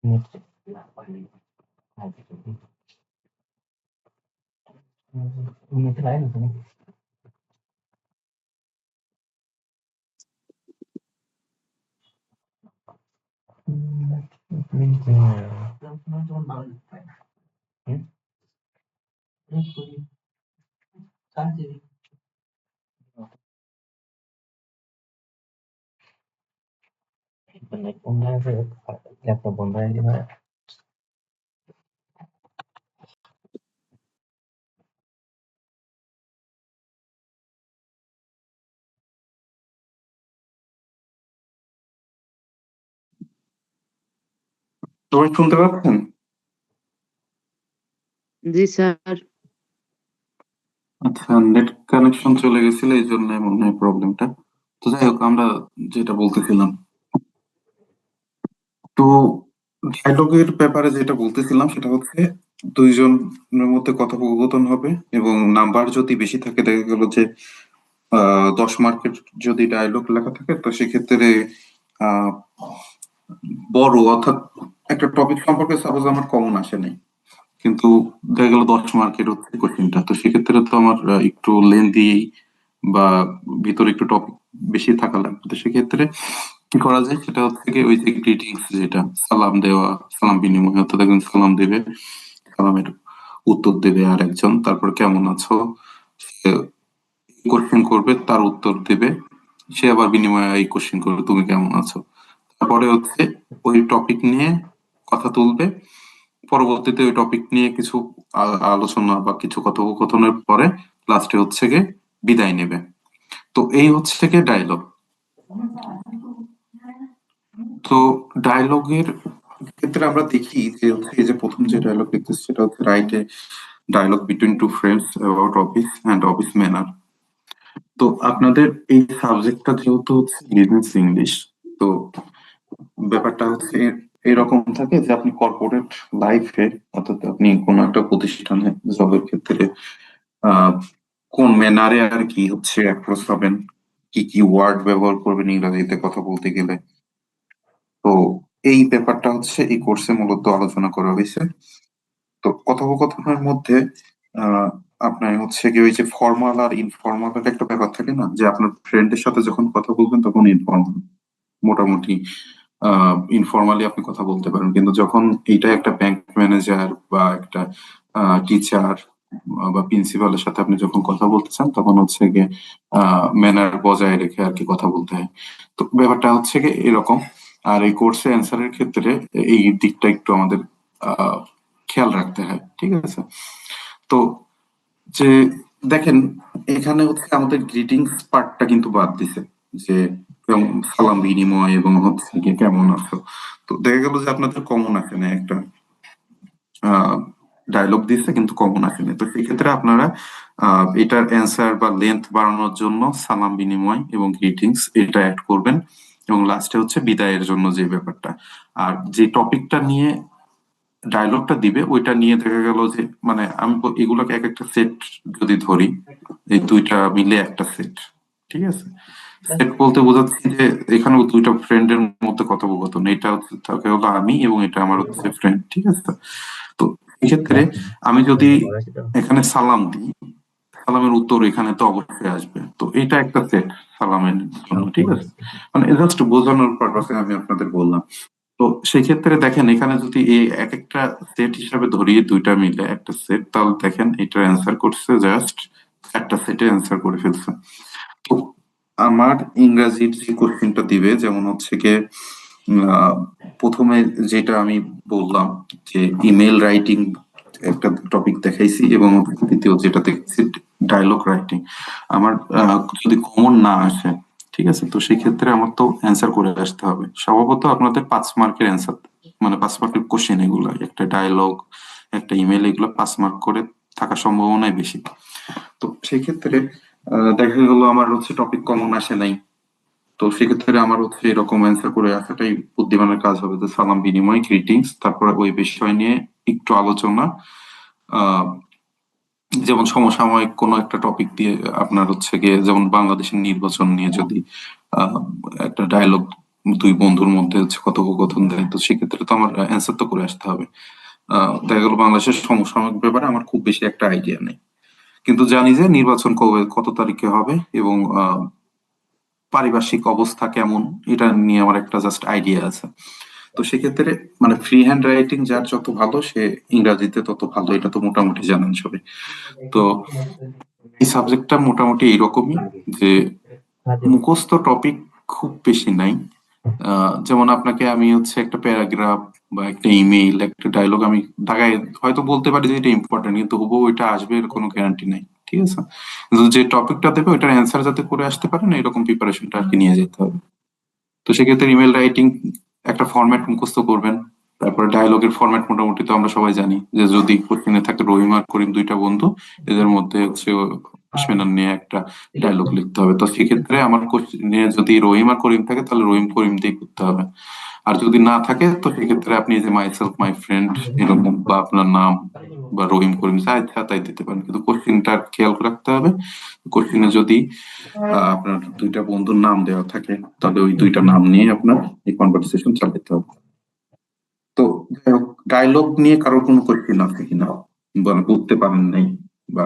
Laptop বন্ধ হয়ে গেল। সবাই শুনতে পাচ্ছেন? জি স্যার। আচ্ছা, নেট কানেকশন চলে গেছিল, এই জন্য মনে হয় প্রবলেমটা। তো যাই হোক, আমরা যেটা বলতেছিলাম, তো ডায়লগের ব্যাপারে যেটা বলতেছিলাম সেটা হচ্ছে দুইজনের মধ্যে কথোপকথন হবে এবং নাম্বার যদি বেশি থাকে, দেখা গেল যে 10 মার্কের যদি ডায়লগ লেখা থাকে, তো সেক্ষেত্রে আহ বড় অর্থাৎ একটা টপিক সম্পর্কে সাপোজ আমার কমন আসে নাই, কিন্তু দেখা গেল 10 মার্কের হচ্ছে কোশ্চেনটা, তো সেক্ষেত্রে তো আমার একটু লেন্দি বা ভিতরে একটু টপিক বেশি থাকা লাগবে। তো সেক্ষেত্রে কি করা যায় সেটা হচ্ছে কি, ওই যে গ্রিটিংস, যেটা সালাম দেওয়া, সালাম বিনিময়, অর্থাৎ একজন সালাম দেবে, সালামের উত্তর দেবে আর একজন, তারপর কেমন আছো, সে কোশ্চেন করবে, তার উত্তর দেবে, সে আবার বিনিময়ে এই কোশ্চেন করবে তুমি কেমন আছো। তারপরে হচ্ছে ওই টপিক নিয়ে কথা তুলবে, পরবর্তীতে ওই টপিক নিয়ে কিছু আলোচনা বা কিছু কথোপকথনের পরে লাস্টে হচ্ছে গিয়ে বিদায় নেবে। তো এই হচ্ছে গিয়ে ডায়লগ। তো ডায়লগের ক্ষেত্রে আমরা দেখি যে হচ্ছে এই যে প্রথম যে ডায়লগ দেখতেছি সেটা হচ্ছে right a dialogue between two friends about office and office manner. তো আপনাদের এই সাবজেক্টটা যেহেতু হচ্ছে বিজনেস ইংলিশ, তো ব্যাপারটা হচ্ছে এরকম থাকে যে আপনি কর্পোরেট লাইফে, অর্থাৎ আপনি কোনো একটা প্রতিষ্ঠানে জবের ক্ষেত্রে আহ কোন ম্যানারে আর কি হচ্ছে অ্যাপ্রোচ হবেন, কি কি ওয়ার্ড ব্যবহার করবেন ইংরেজিতে কথা বলতে গেলে, তো এই ব্যাপারটা হচ্ছে এই কোর্সে মূলত আলোচনা করা হয়েছে। তো কথোপকথনের মধ্যে আহ আপনার হচ্ছে কি ওই যে ফর্মাল আর ইনফর্মাল একটা ব্যাপার থাকে না, যে আপনার ফ্রেন্ডের সাথে যখন কথা বলবেন তখন ইনফর্মাল, মোটামুটি ইনফর্মালি আপনি কথা বলতে পারেন, কিন্তু যখন এটা একটা ব্যাংক ম্যানেজার বা একটা টিচার বা প্রিন্সিপালের সাথে আপনি যখন কথা বলতে চান, তখন হচ্ছে গিয়ে ম্যানার বজায় রেখে আর কি কথা বলতে হয়। তো ব্যাপারটা হচ্ছে গিয়ে এরকম। আর এই কোর্সে অ্যান্সারের ক্ষেত্রে এই দিকটা একটু আমাদের খেয়াল রাখতে হয়, ঠিক আছে? তো যে দেখেন, এখানে হচ্ছে আমাদের গ্রিটিংস পার্টটা কিন্তু বাদ দিছে, যে সালাম বিনিময় এবং হচ্ছে গিয়ে কেমন আছো। তো দেখা গেল যে আপনাদের কমন আছে না, একটা ডায়লগ দিচ্ছে কিন্তু কমন আসে না। তো সেক্ষেত্রে আপনারা এটার অ্যান্সার বা লেন্থ বাড়ানোর জন্য সালাম বিনিময় এবং গ্রিটিংস এটা অ্যাড করবেন, এবং লাস্টে হচ্ছে বিদায়ের জন্য যে ব্যাপারটা। আর যে টপিকটা নিয়ে ডায়লগটা দিবে ওইটা নিয়ে দেখা গেল যে, মানে আমি এগুলোকে এক একটা সেট যদি ধরি, এই দুইটা মিলে একটা সেট, ঠিক আছে? সেট বলতে বোঝাচ্ছি যে এখানেও দুইটা ফ্রেন্ডের মধ্যে কথোপকথন, এটা হচ্ছে থাকে হলো আমি এবং এটা আমার হচ্ছে ফ্রেন্ড, ঠিক আছে? তো এক্ষেত্রে আমি যদি এখানে সালাম দিই, সালামের উত্তর এখানে তো অবশ্যই আসবে, তো এটা একটা সেট সালামের জন্য, ঠিক আছে? মানে জাস্ট বোঝানোর পারপাসে আমি আপনাদের বললাম। তো সেক্ষেত্রে দেখেন, এখানে যদি এই এক একটা সেট হিসাবে ধরিয়ে দুইটা মিলে একটা সেট, তাহলে দেখেন এটার অ্যান্সার করছে জাস্ট একটা সেটে অ্যান্সার করে ফেলছে। তো আমার ইংরাজির যে কোশ্চেনটা দিবে, যেমন হচ্ছে গিয়ে প্রথমে যেটা আমি বললাম যে ইমেল রাইটিং একটা টপিক দেখাইছি, এবং দ্বিতীয় যেটা দেখছি ডায়লগ রাইটিং। আমার যদি কমন না আসে, ঠিক আছে, তো সেই ক্ষেত্রে আমার তো অ্যান্সার করে আসতে হবে। স্বভাবত আপনাদের 5 মার্কের অ্যান্সার, মানে 5 মার্কের কোশ্চেন এগুলো, একটা ডায়লগ একটা ইমেল, এগুলো 5 মার্ক করে থাকার সম্ভাবনাই বেশি। তো সেই ক্ষেত্রে দেখা গেলো আমার হচ্ছে টপিক কমন আসে নাই, তো সেক্ষেত্রে আমার হচ্ছে এরকম অ্যান্সার করে আসাটাই বুদ্ধিমানের কাজ হবে, যে সালাম বিনিময় গ্রিটিংস, তারপরে ওই বিষয় নিয়ে একটু আলোচনা, আহ যেমন সমসাময়িক কোনো একটা টপিক দিয়ে আপনার হচ্ছে গিয়ে, যেমন বাংলাদেশের নির্বাচন নিয়ে যদি আহ একটা ডায়লগ দুই বন্ধুর মধ্যে হচ্ছে কথোপকথন দেয়, তো সেক্ষেত্রে তো আমার অ্যান্সার তো করে আসতে হবে। দেখা গেল বাংলাদেশের সমসাময়িক ব্যাপারে আমার খুব বেশি একটা আইডিয়া নেই, কিন্তু জানি যে নির্বাচন কবে কত তারিখে হবে এবং পারিপার্শ্বিক অবস্থা কেমন এটা নিয়ে আমার একটা জাস্ট আইডিয়া আছে। তো সেক্ষেত্রে মানে ফ্রি হ্যান্ড রাইটিং যার যত ভালো সে ইংরাজিতে তত ভালো, এটা তো মোটামুটি জানেন সবাই। তো এই সাবজেক্টটা মোটামুটি এইরকমই যে মুখস্থ টপিক খুব বেশি নাই। যেমন আপনাকে আমি হচ্ছে একটা প্যারাগ্রাফ বা একটা ইমেইল, একটা ডায়লগ আমি ঢাকায় হয়তো বলতে পারি যে এটা ইম্পর্টেন্ট, কিন্তু হুবহু এটা আসবে এর কোনো গ্যারান্টি নাই, ঠিক আছে? কিন্তু যে টপিকটা দেবে ওইটার অ্যান্সার যাতে করে আসতে পারেন এরকম প্রিপারেশনটা আর কি নিয়ে যেতে হবে। তো সেক্ষেত্রে ইমেল রাইটিং একটা ফরম্যাট মুখস্থ করবেন। তারপরে ডায়লগের ফরম্যাট মোটামুটি তো আমরা সবাই জানি, যে যদি কোশ্চেনে থাকে রহিম আর করিম দুইটা বন্ধু, এদের মধ্যে হচ্ছে অশ্বিনার নিয়ে একটা ডায়লগ লিখতে হবে। তো সেক্ষেত্রে আমার কোশ্চেনে যদি রহিম আর করিম থাকে তাহলে রহিম করিম দিয়ে করতে হবে। আর যদি না থাকে তো সেক্ষেত্রে আপনি যে মাই সেলফ মাই ফ্রেন্ড এরকম বা আপনার নাম বা রহিম করিম যা ইচ্ছা তাই দিতে পারেন, কিন্তু কোশ্চেনটা খেয়াল রাখতে হবে। কোশ্চেনে যদি আপনার দুইটা বন্ধুর নাম দেওয়া থাকে তাহলে ওই দুইটা নাম নিয়ে আপনার এই কনভারসেশন চালাতে হবে। তো ডায়লগ নিয়ে কারোর কোনো কোশ্চেন আছে কিনা, বা বুঝতে পারেন নাই বা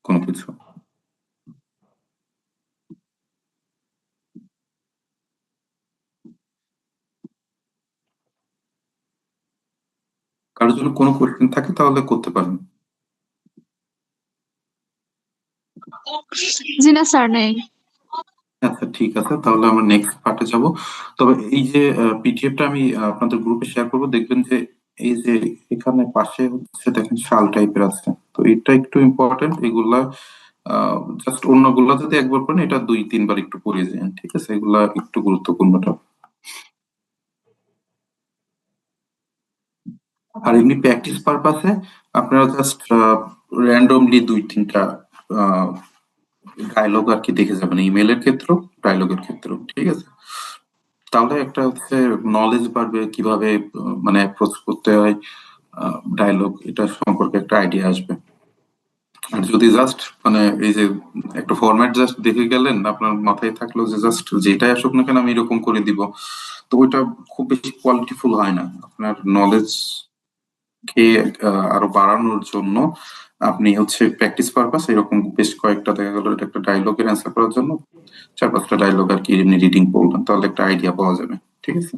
কোনো কিছু? কারোর জন্য কোনো কোশ্চেন থাকে তাহলে করতে পারেন। জি না স্যার, নেই। আচ্ছা ঠিক আছে, তাহলে আমরা নেক্সট পার্টে যাব। তবে এই যে পিডিএফটা আমি আপনাদের গ্রুপে শেয়ার করব, দেখবেন যে এই যে এখানে পাশে হচ্ছে দেখেন শাল টাইপের আছে, তো এটা একটু ইম্পর্টেন্ট। এগুলা জাস্ট অন্যগুলা যদি একবার পড়েন, এটা দুই তিনবার একটু পড়ে যান, ঠিক আছে? এগুলা একটু গুরুত্বপূর্ণ topic। আর এমনি প্র্যাকটিস পারপাসে আপনারা জাস্ট র্যান্ডমলি দুই তিনটা ডায়লগ আর কি দেখে যাবেন, ইমেলের ক্ষেত্রেও ডায়লগের ক্ষেত্রেও, ঠিক আছে? তাহলে একটা হচ্ছে নলেজ বাড়বে কিভাবে মানে অ্যাপ্রোচ করতে হয় ডায়লগ, এটা সম্পর্কে একটা আইডিয়া আসবে। আর যদি জাস্ট মানে এই যে একটা ফরম্যাট জাস্ট দেখে গেলেন, আপনার মাথায় থাকলো যে জাস্ট যেটাই আসুক না কেন আমি এরকম করে দিব, তো ওইটা খুব বেশি কোয়ালিটিফুল হয় না। আপনার নলেজ কে আরো বাড়ানোর জন্য আপনি হচ্ছে প্র্যাকটিস পারপাস এরকম বেশ কয়েকটা, দেখা গেল এটা একটা ডায়লগের অ্যান্সার করার জন্য চার পাঁচটা ডায়লগ আর কি এমনি রিডিং করলাম, তাহলে একটা আইডিয়া পাওয়া যাবে, ঠিক আছে?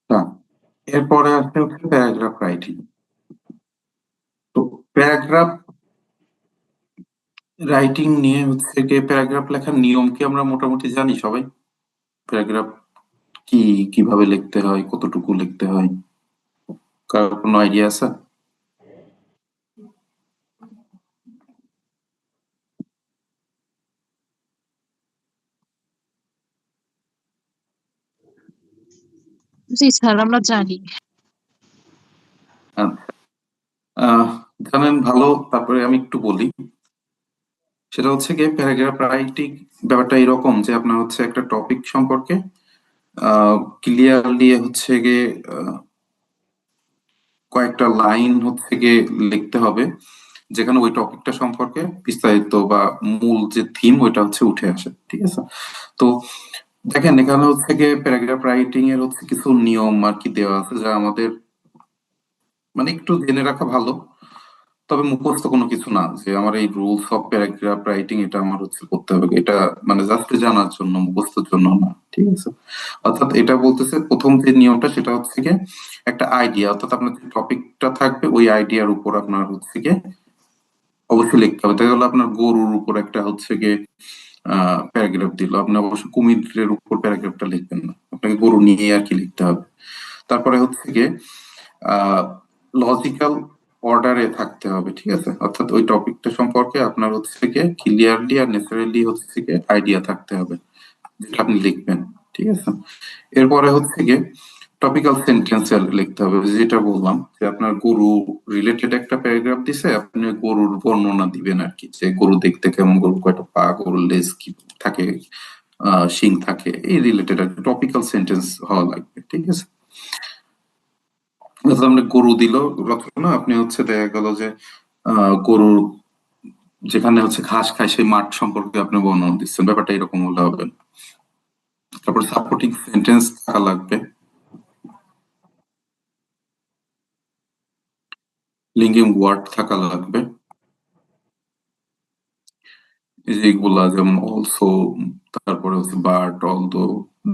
হ্যাঁ, এরপরে আসছে হচ্ছে প্যারাগ্রাফ রাইটিং। তো প্যারাগ্রাফ রাইটিং নিয়ে হচ্ছে গিয়ে প্যারাগ্রাফ লেখার নিয়ম কি আমরা মোটামুটি জানি সবাই? প্যারাগ্রাফ কি, কিভাবে লিখতে হয়, কতটুকু লিখতে হয়, কারোর কোনো আইডিয়া আছে? জি স্যার, আমরা জানি। আচ্ছা, আহ, জানেন ভালো। তারপরে আমি একটু বলি, সেটা হচ্ছে গিয়ে প্যারাগ্রাফ রাইটিং ব্যাপারটা এরকম যে আপনার হচ্ছে একটা টপিক সম্পর্কে ক্লিয়ারলি হচ্ছে গিয়ে কয়েকটা লাইন হচ্ছে গিয়ে লিখতে হবে, যেখানে ওই টপিকটা সম্পর্কে বিস্তারিত বা মূল যে থিম ওইটা হচ্ছে উঠে আসে, ঠিক আছে? তো দেখেন এখানে হচ্ছে গিয়ে প্যারাগ্রাফ রাইটিং এর হচ্ছে কিছু নিয়ম আর কি দেওয়া আছে যা আমাদের মানে একটু জেনে রাখা ভালো। তবে মুখস্থ কোনো কিছু না যে আমার এই রুলস অফ প্যারাগ্রাফ রাইটিং এটা আমার হচ্ছে করতে হবে, এটা মানে জাস্ট জানার জন্য, মুখস্থের জন্য না, ঠিক আছে? অর্থাৎ এটা বলতেছে প্রথম যে নিয়মটা সেটা হচ্ছে গিয়ে একটা আইডিয়া, অর্থাৎ আপনার যে টপিকটা থাকবে ওই আইডিয়ার উপর আপনার হচ্ছে গিয়ে অবশ্যই লিখতে হবে। দেখা গেলো আপনার গরুর উপর একটা হচ্ছে গিয়ে প্যারাগ্রাফ দিল, আপনি অবশ্যই কুমিরের উপর প্যারাগ্রাফটা লিখবেন না, আপনাকে গরু নিয়ে আর কি লিখতে হবে। তারপরে হচ্ছে গিয়ে লজিক্যাল অর্ডারে থাকতে হবে, ঠিক আছে? অর্থাৎ ওই টপিকটা সম্পর্কে আপনার হচ্ছে গিয়ে ক্লিয়ারলি আর ন্যাচারালি হচ্ছে গিয়ে আইডিয়া থাকতে হবে যেটা আপনি লিখবেন, ঠিক আছে? এরপরে হচ্ছে গিয়ে টপিক্যাল সেন্টেন্স লিখতে হবে, যেটা বললাম যে আপনার গরু রিলেটেড একটা প্যারাগ্রাফ দিছে, আপনি গরুর বর্ণনা দিবেন আর কি, যে গরু দেখতে কেমন, গরু কয়টা পা, গরুর লেজ কি থাকে, শিং থাকে, এই রিলেটেড আর টপিক্যাল সেন্টেন্স হওয়া লাগবে, ঠিক আছে? অর্থাৎ আপনি গরু দিল রচনা, আপনি হচ্ছে দেখা গেল যে গরুর যেখানে হচ্ছে ঘাস খায় সেই মাঠ সম্পর্কে আপনি বর্ণনা দিচ্ছেন, ব্যাপারটা এরকম হলে হবে। তারপর সাপোর্টিং সেন্টেন্স থাকা লাগবে, লিঙ্কিং ওয়ার্ড থাকা লাগবে, এই যে এগুলা যেমন অলসো, তারপরে হচ্ছে বাট, অলদো,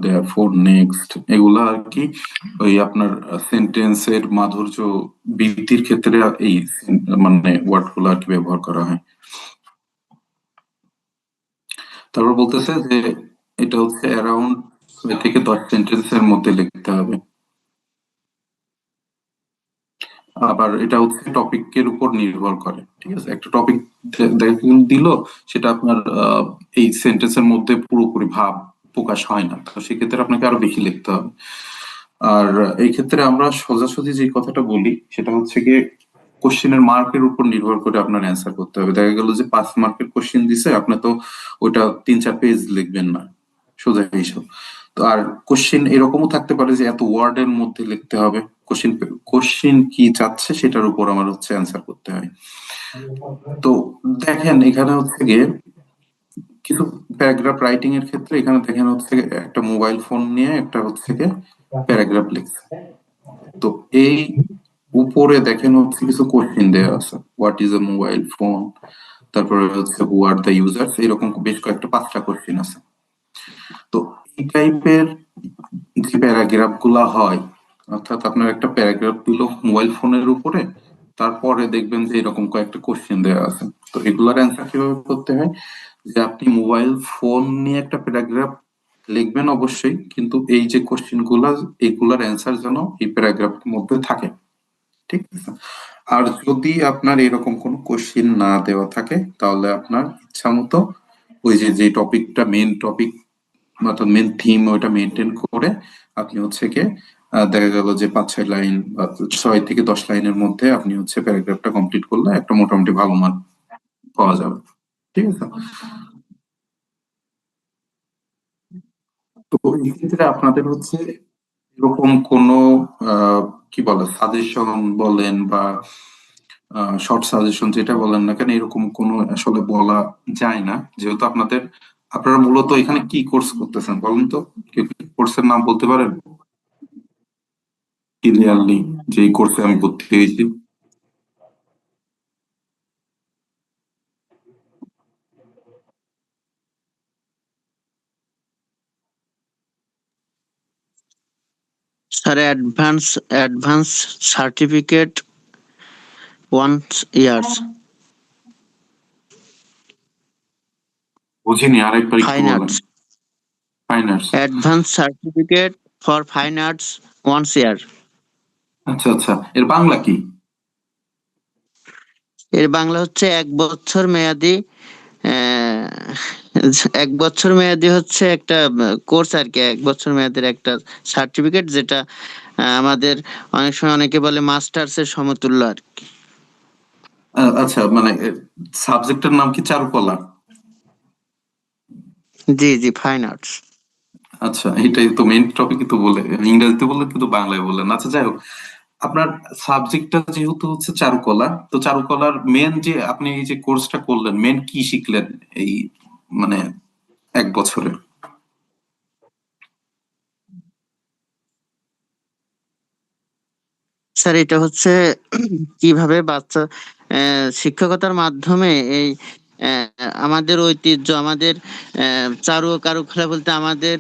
দেয়ারফর, নেক্সট, এগুলা আর কি ওই আপনার সেন্টেন্সের মাধুর্য বৃদ্ধির ক্ষেত্রে এই মানে ওয়ার্ড গুলো আর কি ব্যবহার করা হয়। তারপর বলতেছে যে এটা হচ্ছে অ্যারাউন্ড 6 থেকে 10 সেন্টেন্সের মধ্যে লিখতে হবে। আবার এটা হচ্ছে টপিকের উপর নির্ভর করে, ঠিক আছে? একটা টপিক দিল, সেটা আপনার এই সেন্টেন্সের মধ্যে পুরোপুরি ভাব প্রকাশ হয় না, তো সেক্ষেত্রে আপনাকে আরো বেশি লিখতে হবে। আর এই ক্ষেত্রে আমরা সোজাসুজি যে কথাটা বলি সেটা হচ্ছে গিয়ে কোশ্চেনের মার্কের উপর নির্ভর করে আপনার অ্যান্সার করতে হবে। দেখা গেল যে 5 মার্কের কোশ্চেন দিছে, আপনি তো ওইটা 3-4 পেজ লিখবেন না, সোজা হিসাব। তো আর কোশ্চেন এরকমও থাকতে পারে যে এত ওয়ার্ডের মধ্যে লিখতে হবে, কোশ্চেন কোশ্চেন কি চাচ্ছে সেটার উপর আমার হচ্ছে অ্যান্সার করতে হয়। তো দেখেন এখানে হচ্ছে গিয়ে কিছু প্যারাগ্রাফ রাইটিং এর ক্ষেত্রে এখানে দেখেন হচ্ছে গিয়ে একটা মোবাইল ফোন নিয়ে একটা হচ্ছে গিয়ে প্যারাগ্রাফ লিখছে। তো এই উপরে দেখেন হচ্ছে কিছু কোশ্চেন দেওয়া আছে, what is a mobile phone, তারপরে হচ্ছে হু আর দ্য ইউজার্স, এরকম বেশ কয়েকটা 5টা কোশ্চেন আছে। তো এই টাইপের যে প্যারাগ্রাফ গুলা হয়, অর্থাৎ আপনার একটা প্যারাগ্রাফ দিল মোবাইল ফোনের উপরে, তারপরে দেখবেন যে এরকম কয়েকটা কোশ্চেন দেওয়া আছে। তো এগুলার অ্যান্সার কিভাবে করতে হয়, যে আপনি মোবাইল ফোন নিয়ে একটা প্যারাগ্রাফ লিখবেন অবশ্যই, কিন্তু এই যে কোশ্চেন গুলা, এগুলার অ্যান্সার যেন এই প্যারাগ্রাফের মধ্যে থাকে, ঠিক আছে? আর যদি আপনার এরকম কোনো কোশ্চেন না দেওয়া থাকে, তাহলে আপনার ইচ্ছা মতো ওই যে যে টপিকটা মেইন টপিক অর্থাৎ মেইন থিম ওইটা মেনটেন করে আপনি হচ্ছে গিয়ে দেখা গেল যে 5-6 লাইন বা 6 থেকে 10 লাইনের মধ্যে আপনি হচ্ছে প্যারাগ্রাফটা কমপ্লিট করলে একটা মোটামুটি ভালো মার্ক পাওয়া যাবে, ঠিক আছে? তো এই ক্ষেত্রে আপনাদের হচ্ছে এরকম কোনো কি বলে সাজেশন বলেন বা শর্ট সাজেশন যেটা বলেন না কেন, এরকম কোনো আসলে বলা যায় না, যেহেতু আপনারা মূলত এখানে কি কোর্স করতেছেন বলেন তো, কোর্সের নাম বলতে পারেন ক্লিয়ারলি, যে এই কোর্সে আমি ভর্তি হয়েছি? স্যার, অ্যাডভান্স সার্টিফিকেট 1 years বুঝিনি, আরেকবার একটু ফাইন বলেন। Arts. Fine arts, advance certificate for fine arts 1 year। আচ্ছা আচ্ছা, এর বাংলা কি? এর বাংলা হচ্ছে 1 বছর মেয়াদি। আহ, 1 বছর মেয়াদি হচ্ছে একটা কোর্স আর কি, 1 বছর মেয়াদের একটা সার্টিফিকেট, যেটা আমাদের অনেক সময় অনেকে বলে মাস্টার্স এর সমতুল্য আর কি। আচ্ছা, মানে সাবজেক্টের নাম কি চারুকলা? জি জি, ফাইন আর্টস। আচ্ছা, এটাই তো মেইন টপিকই তো বলে, ইংরেজিতে বললেন কিন্তু বাংলায় বললেন, আচ্ছা যাই হোক। আপনার সাবজেক্টটা যেহেতু হচ্ছে চারুকলা, তো চারুকলার মেন যে আপনি এই যে কোর্সটা করলেন, মেন কি শিখলেন এই মানে 1 বছরে? স্যার, এটা হচ্ছে কিভাবে বাচ্চা শিক্ষকতার মাধ্যমে এই আহ, আমাদের ঐতিহ্য, আমাদের চারু ও কারুকলা বলতে আমাদের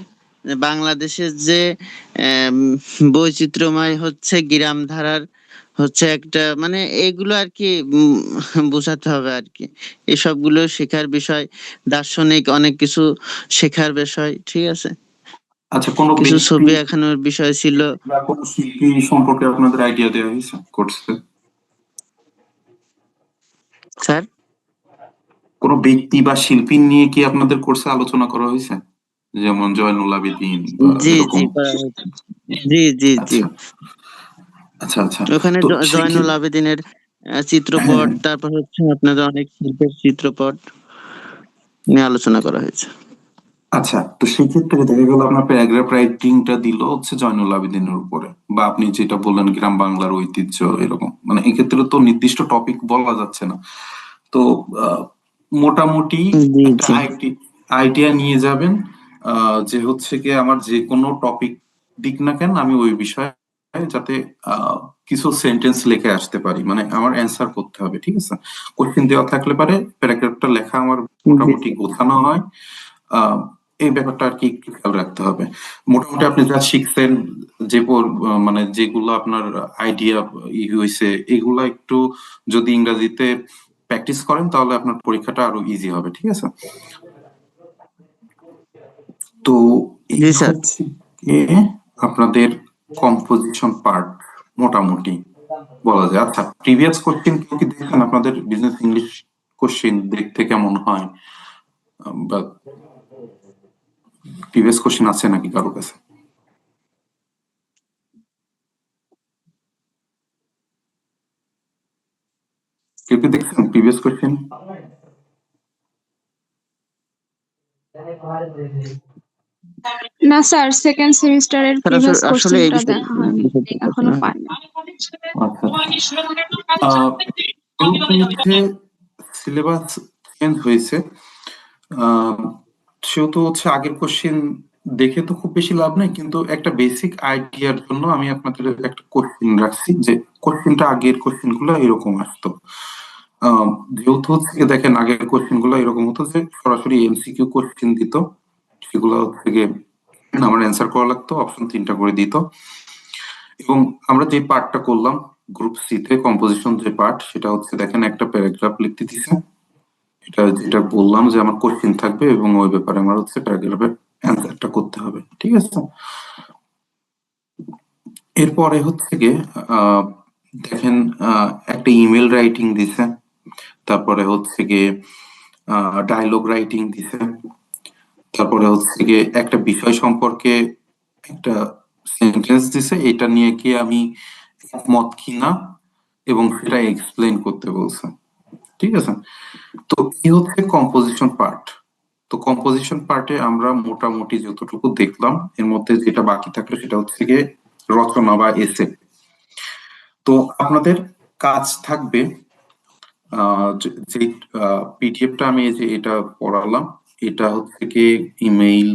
বাংলাদেশের যে আম, বৈচিত্র্যময় হচ্ছে গ্রাম ধারার হচ্ছে একটা মানে এইগুলো আর কি বোঝাতে হবে আর কি। এসবগুলো শেখার বিষয়, দার্শনিক অনেক কিছু শেখার বিষয়, ঠিক আছে। আচ্ছা, কোনো কিছু ব্যক্তি ছবি আঁকানোর বিষয় ছিল। বা কোনো শিল্পী সম্পর্কে আপনাদের আইডিয়া দেওয়া হয়েছে কোর্সে? স্যার কোনো ব্যক্তি বা শিল্পী নিয়ে কি আপনাদের কোর্সে আলোচনা করা হয়েছে, যেমন জয়নুল আবেদিন বা জি এরকম? জি করা হয়েছে। জি জি জি আচ্ছা আচ্ছা আচ্ছা। ওখানে তো জয়নুল আবেদিনের চিত্রপট, হ্যাঁ, তারপর হচ্ছে আপনাদের অনেক শিল্পের চিত্রপট নিয়ে আলোচনা করা হয়েছে। আচ্ছা, তো সেক্ষেত্রে দেখা গেল আপনার প্যারাগ্রাফ রাইটিংটা দিল হচ্ছে জয়নুল আবেদিনের উপরে, বা আপনি যেটা বললেন গ্রাম বাংলার ঐতিহ্য এরকম, মানে এক্ষেত্রে তো নির্দিষ্ট টপিক বলা যাচ্ছে না। তো আহ, মোটামুটি জি একটা জি আইডিয়া নিয়ে যাবেন, যে হচ্ছে কি আমার যে কোনো টপিক দিক না কেন আমি ওই বিষয়ে যাতে আহ, কিছু সেন্টেন্স লিখে আসতে পারি, মানে আমার অ্যান্সার করতে হবে, ঠিক আছে? কোশ্চেন দেওয়া থাকলে পারে প্যারাগ্রাফটা লেখা আমার জি মোটামুটি গোছানো হয়। আহ, এই ব্যাপারটা আর কি একটু খেয়াল রাখতে হবে। মোটামুটি আপনি যা শিখছেন, মানে যেগুলো আপনার আইডিয়া হয়েছে, এগুলা একটু যদি ইংরেজিতে প্র্যাকটিস করেন তাহলে আপনার পরীক্ষাটা আরো ইজি হবে, ঠিক আছে? তো এই জি স্যার। হচ্ছে গিয়ে আপনাদের কম্পোজিশন পার্ট মোটামুটি বলা যায়। আচ্ছা, প্রিভিয়াস কোশ্চেন কেউ কি দেখেন আপনাদের বিজনেস ইংলিশ কোশ্চেন দেখতে কেমন হয়, বা প্রিভিয়াস কোশ্চেন আছে নাকি কারো কাছে? কেউ কি দেখছেন প্রিভিয়াস কোশ্চেন? না স্যার, সেকেন্ড সেমিস্টারের স্যার প্রিভিয়াস আসলে এই কোশ্চেনটা বিষয়ে দেখা হয়নি, এখনো পাইনি। আচ্ছা যেহেতু হচ্ছে সিলেবাস চেঞ্জ হয়েছে, আহ, সেহেতু হচ্ছে আগের কোশ্চেন দেখে তো খুব বেশি লাভ নেই, কিন্তু একটা বেসিক আইডিয়ার জন্য আমি আপনাদের একটা কোশ্চেন রাখছি, যে কোশ্চেনটা আগের কোশ্চেন গুলো এরকম আসতো। আহ, যেহেতু হচ্ছে গিয়ে দেখেন আগের কোশ্চেন গুলো এরকম হতো যে সরাসরি এমসিকিউ কোশ্চেন দিত, সেগুলো হচ্ছে গিয়ে আমার অ্যান্সার করা লাগতো, অপশন 3টা করে দিত। এবং আমরা যে পার্টটা করলাম গ্রুপ সি তে, কম্পোজিশন যে পার্ট, সেটা হচ্ছে দেখেন একটা প্যারাগ্রাফ লিখতে দিছে, এটা যেটা বললাম যে আমার কোশ্চেন থাকবে এবং ওই ব্যাপারে আমার হচ্ছে প্যারাগ্রাফের অ্যান্সারটা করতে হবে, ঠিক আছে? এরপরে হচ্ছে গিয়ে আহ, দেখেন একটা ইমেল রাইটিং দিছে, তারপরে হচ্ছে গিয়ে ডায়লগ রাইটিং দিছে, তারপরে হচ্ছে গিয়ে একটা বিষয় সম্পর্কে একটা সেন্টেন্স দিছে, এটা নিয়ে কি আমি একমত কিনা এবং সেটা এক্সপ্লেন করতে বলছে, ঠিক আছে? তো এই হচ্ছে কম্পোজিশন পার্ট। তো কম্পোজিশন পার্টে আমরা মোটামুটি যতটুকু দেখলাম, এর মধ্যে যেটা বাকি থাকলো সেটা হচ্ছে গিয়ে রচনা বা এসে। তো আপনাদের কাজ থাকবে, যে পিডিএফটা আমি এই যে এটা পড়ালাম, এটা হচ্ছে কি ইমেইল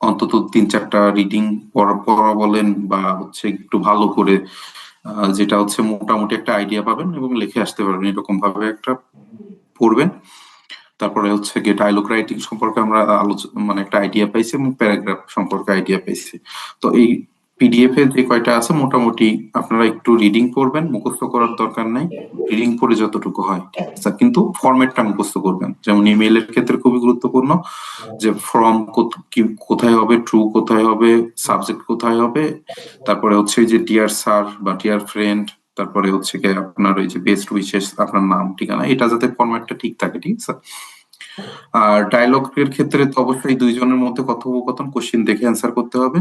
অন্তত 3-4টা রিডিং পড়া বলেন, বা হচ্ছে একটু ভালো করে যেটা হচ্ছে মোটামুটি একটা আইডিয়া পাবেন এবং লিখে আসতে পারবেন, এরকম ভাবে একটা পড়বেন। তারপরে হচ্ছে গিয়ে ডায়লগ রাইটিং সম্পর্কে আমরা আলোচনা, মানে একটা আইডিয়া পাইছি, এবং প্যারাগ্রাফ সম্পর্কে আইডিয়া পাইছি। তো এই পিডিএফ এ যে কয়টা আছে মোটামুটি আপনারা একটু রিডিং পড়বেন, মুখস্থ করার দরকার নাই, রিডিং পড়ে যতটুকু হয়, ঠিক আছে? কিন্তু ফরম্যাটটা মুখস্থ করবেন, যেমন ইমেইলের ক্ষেত্রে খুবই গুরুত্বপূর্ণ যে ফ্রম কোথায় হবে, ট্রু কোথায় হবে, সাবজেক্ট কোথায় হবে, তারপরে হচ্ছে যে ডিয়ার স্যার বা ডিয়ার ফ্রেন্ড, তারপরে হচ্ছে কি আপনার ওই যে বেস্ট উইশেস, আপনার নাম ঠিকানা, এটা যাতে ফরম্যাটটা ঠিক থাকে, ঠিক আছে? আর ডায়লগের ক্ষেত্রে তো অবশ্যই দুইজনের মধ্যে কথোপকথন, কোশ্চেন দেখে অ্যান্সার করতে হবে।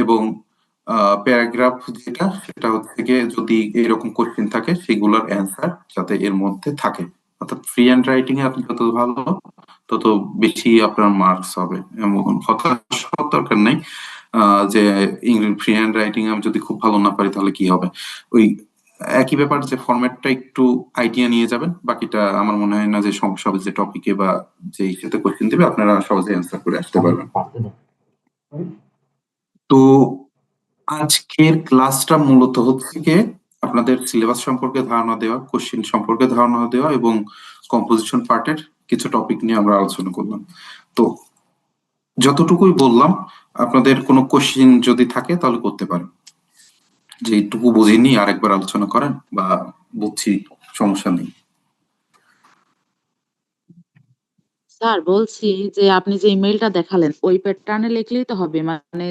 এবং প্যারাগ্রাফ যেটা, সেটা হচ্ছে গিয়ে যদি এরকম কোশ্চেন থাকে সেগুলোর অ্যান্সার যাতে এর মধ্যে থাকে। অর্থাৎ ফ্রি হ্যান্ড রাইটিং এ আপনি যত ভালো তত বেশি আপনার মার্কস হবে, এমন হতাশ হওয়ার দরকার নেই। যে ফ্রি হ্যান্ড রাইটিং আমি যদি খুব ভালো না পারি তাহলে কি হবে, ওই একই ব্যাপার, যে ফরম্যাটটা একটু আইডিয়া নিয়ে যাবেন, বাকিটা আমার মনে হয় না যে সমস্যা হবে, যে টপিকে বা যে ইস্যুতে কোশ্চেন দিবে আপনারা সহজে অ্যান্সার করে আসতে পারবেন। তো আজকের ক্লাসটা মূলত হচ্ছে গিয়ে আপনাদের সিলেবাস সম্পর্কে ধারণা দেওয়া, কোশ্চেন সম্পর্কে ধারণা দেওয়া, এবং কম্পোজিশন পার্টের কিছু টপিক নিয়ে আমরা আলোচনা করলাম। তো যতটুকুই বললাম, আপনাদের কোনো কোশ্চেন যদি থাকে তাহলে করতে পারেন, যে এইটুকু বুঝিনি আরেকবার আলোচনা করেন, বা বুঝছি সমস্যা নেই। স্যার বলছি যে আপনি যে ইমেলটা দেখালেন ওই প্যাটার্নে লিখলেই তো হবে, মানে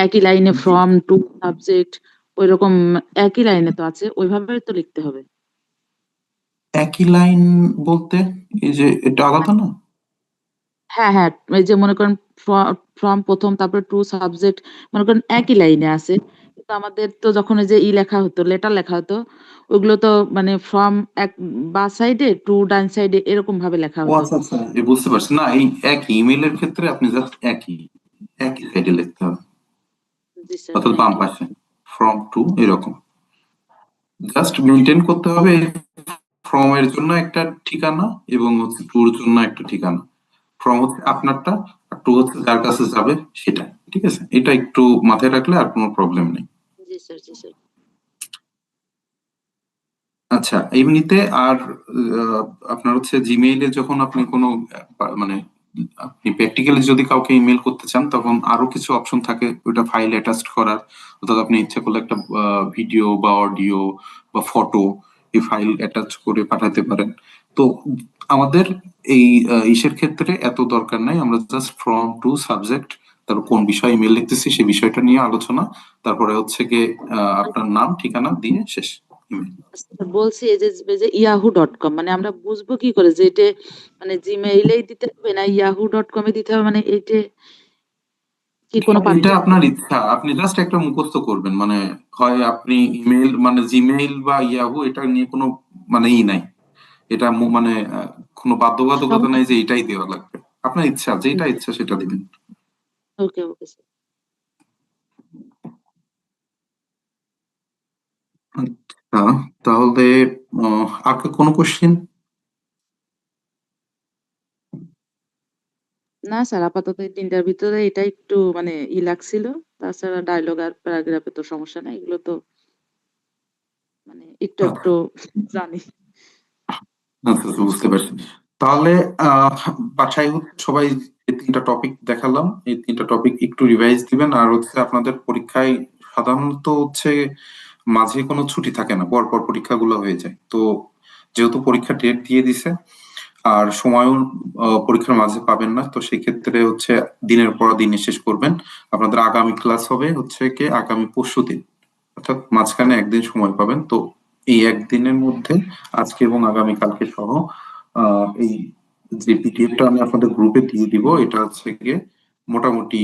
একই লাইনে ফ্রম টু সাবজেক্ট ওইরকম একই লাইনে তো আছে, ওইভাবে তো লিখতে হবে। একই লাইন বলতে এই যে এটা আলাদা না? হ্যাঁ, হ্যাঁ। এই যে মনে করেন ফ্রম ১ম তারপরে টু সাবজেক্ট মনে করেন একই লাইনে আছে। কিন্তু আমাদের তো যখন এই যে লেখা হতো, লেটার লেখা হতো, ওইগুলো তো মানে ফ্রম এক বাঁ সাইডে টু ডান সাইডে এরকম ভাবে লেখা ও হতো। আচ্ছা আচ্ছা, বুঝতে পারছি। না, এই একই ইমেলের ক্ষেত্রে আপনি জাস্ট একই সাইডে লিখতে হবে, জি স্যার, অর্থাৎ থ্যাংক বাম ইউ। পাশে ফ্রম টু এরকম। জাস্ট মেনটেন করতে হবে ফ্রম এর জন্য একটা ঠিকানা এবং হচ্ছে টুর জন্য একটা ঠিকানা। ফ্রম হচ্ছে আপনারটা, আর টু হচ্ছে যার কাছে যাবে সেটা। ঠিক আছে, এটা একটু মাথায় রাখলে আর কোনো প্রবলেম নেই। জি স্যার, জি স্যার। আচ্ছা, এমনিতে আর আহ, আপনার হচ্ছে জিমেইলে যখন আপনি কোনো মানে আপনি প্র্যাকটিক্যালি যদি কাউকে ইমেল করতে চান তখন আরো কিছু অপশন থাকে ওটা ফাইল অ্যাটাচ করার, অর্থাৎ আপনি ইচ্ছা করলে একটা ভিডিও বা অডিও বা ফটো এই ফাইল অ্যাটাচ করে পাঠাতে পারেন। তো আমাদের এই ইসের ক্ষেত্রে এত দরকার নাই, আমরা জাস্ট ফ্রম টু সাবজেক্ট, তারপর কোন বিষয়ে ইমেল লিখতেছি সেই বিষয়টা নিয়ে আলোচনা, তারপরে হচ্ছে গিয়ে আপনার নাম ঠিকানা দিয়ে শেষ ইমেল। স্যার বলছি এই যে yahoo.com মানে আমরা বুঝবো কি করে যে এটা মানে জিমেইলেই দিতে হবে না yahoo.com এ দিতে হবে, মানে এইটা কি কোনো এটা পার্থক্য? আপনার ইচ্ছা, আপনি জাস্ট একটা মুখস্থ করবেন, মানে হয় আপনি ইমেল মানে জিমেইল বা ইয়াহু এটা নিয়ে কোনো মানে নাই, এটা মানে কোনো বাধ্যবাধকতা নাই যে এটাই দেওয়া লাগবে, আপনার ইচ্ছা যেটা ইচ্ছা সেটা দিবেন। ওকে, ওকে স্যার। আচ্ছা, তাহলে আর কোনো কোশ্চেন? না স্যার, আপাতত এই ৩ টার ভিতরে এটা একটু মানে লাগছিল। তাছাড়া ডায়ালগ আর প্যারাগ্রাফে তো সমস্যা নাই। এগুলো তো মানে একটু, একটু জানি। আচ্ছা আচ্ছা, বুঝতে পারছি। তাহলে বাসায় হচ্ছে সবাই এই 3টা টপিক দেখালাম, এই 3টা টপিক একটু রিভাইজ দিবেন। আর হচ্ছে আপনাদের পরীক্ষায় সাধারণত হচ্ছে মাঝে কোনো ছুটি থাকে না, পর পর পরীক্ষাগুলো হয়ে যায়। তো যেহেতু পরীক্ষা ডেট দিয়ে দিছে আর সময়ও পরীক্ষার মাঝে পাবেন না, তো সেক্ষেত্রে হচ্ছে দিনের পর দিন শেষ করবেন। আপনাদের আগামী ক্লাস হবে হচ্ছে কি আগামী পরশুদিন, অর্থাৎ মাঝখানে একদিন সময় পাবেন। তো এই একদিনের মধ্যে আজকে এবং আগামীকালকে সহ এই যে পিডিএফটা আমি আপনাদের গ্রুপে দিয়ে দিব এটা হচ্ছে গিয়ে মোটামুটি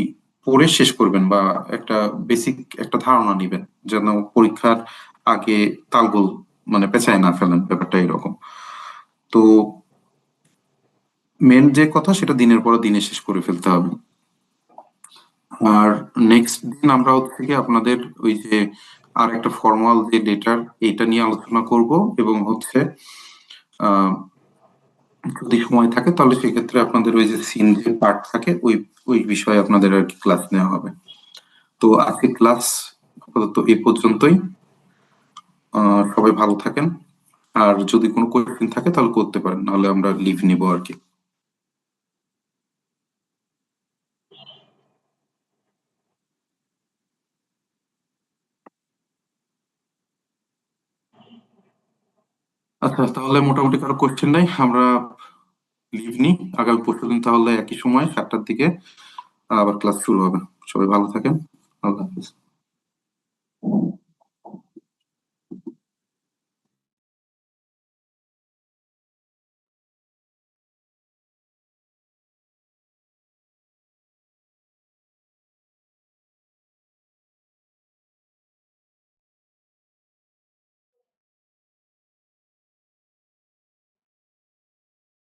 পড়ে শেষ করবেন, বা একটা বেসিক একটা ধারণা নিবেন, যেন পরীক্ষার আগে তালগোল মানে পেছায় না ফেলেন, ব্যাপারটা এরকম। তো মেন যে কথা সেটা দিনের পর দিনে শেষ করে ফেলতে হবে। আর নেক্সট দিন আমরা হচ্ছে কি আপনাদের ওই যে আর একটা ফর্মাল যে ডেটার এটা নিয়ে আলোচনা করব, এবং হচ্ছে আহ যদি সময় থাকে তাহলে সেক্ষেত্রে আপনাদের ওই যে সিন যে পার্ট থাকে ওই ওই বিষয়ে আপনাদের আর কি ক্লাস নেওয়া হবে। তো আজকে ক্লাস আপাতত এই পর্যন্তই। সবাই ভালো থাকেন, আর যদি কোনো কোয়েশ্চেন থাকে তাহলে করতে পারেন, নাহলে আমরা লিভ নিব আর কি। আচ্ছা, তাহলে মোটামুটি কারো কোয়েশ্চেন নাই, আমরা লিভ নিই। আগামী পরশুদিন তাহলে একই সময় 7টার দিকে আবার ক্লাস শুরু হবে। সবাই ভালো থাকেন, আল্লাহ হাফিজ।